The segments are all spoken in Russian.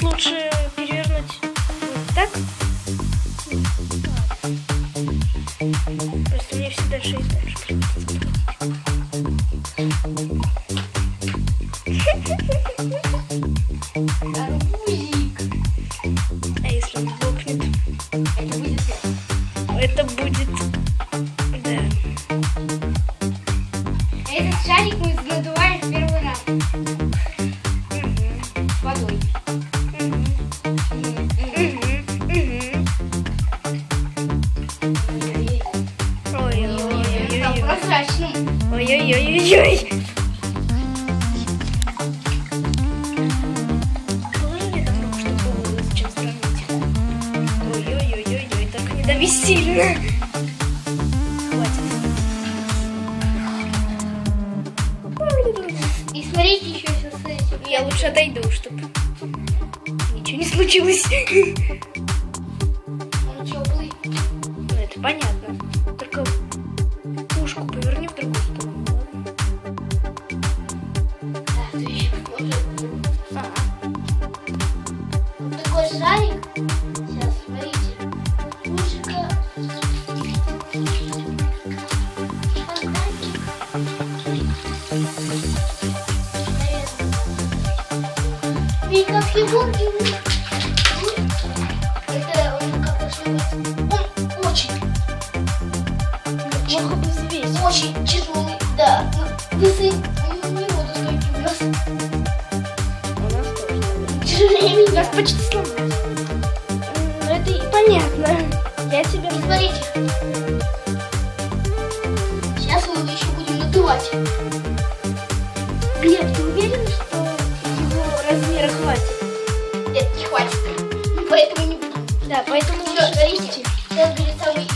лучше перевернуть вот так. Просто мне все дальше и дальше придется. Арбузик. А если он лопнет? Это будет... Это будет... Да. Этот шарик мы надуваем в первый раз. Водой. Ой-ой-ой-ой-ой. Стал прозрачным. Ой-ой-ой-ой-ой. Положи там руку, чтобы было с чем сравнить. Ой-ой-ой-ой-ой, так не дави сильно. Хватит. И смотрите еще все с этим. Я лучше отойду, чтобы ничего не случилось. Он теплый. Ну, это понятно. Только пушку поверни в другую сторону. Да, ты еще тоже. Ага. Вот такой шарик. Сейчас, смотрите. Пушка. Фонтанчик. Вика, фигурки. Это он как-то называется. Он очень Плохо бы взвесить. очень тяжелый. Да. Весы не буду стойки вес. У нас тоже. Тяжелее меня. Нас почти сломали. Ну, это и понятно. Я тебя... Смотрите. Сейчас мы его еще будем надувать. Глеб, ты уверен, что его размера хватит? Нет, не хватит. Поэтому не буду. Да, поэтому Все, лучше смотрите. спустите. Сейчас будет самый...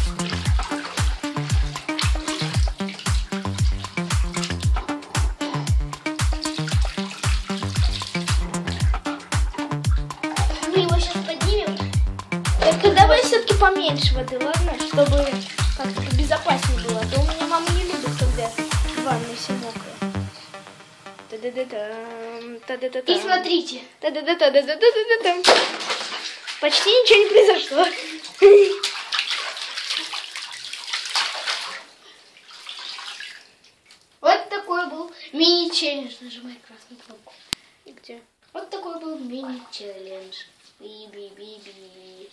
Мы его сейчас поднимем. Только давай все-таки поменьше воды, ладно? Чтобы как-то безопаснее было. А то у меня мама не любит, когда в ванной все мокрое. Та-да-да-дам, та-да-да-дам. И смотрите. Та-да-да-та-да-да-да-да-дам. Почти ничего не произошло. Вот такой был мини-челлендж. Нажимай красную кнопку. И где? Вот такой был мини-челлендж. Би-би-би-би.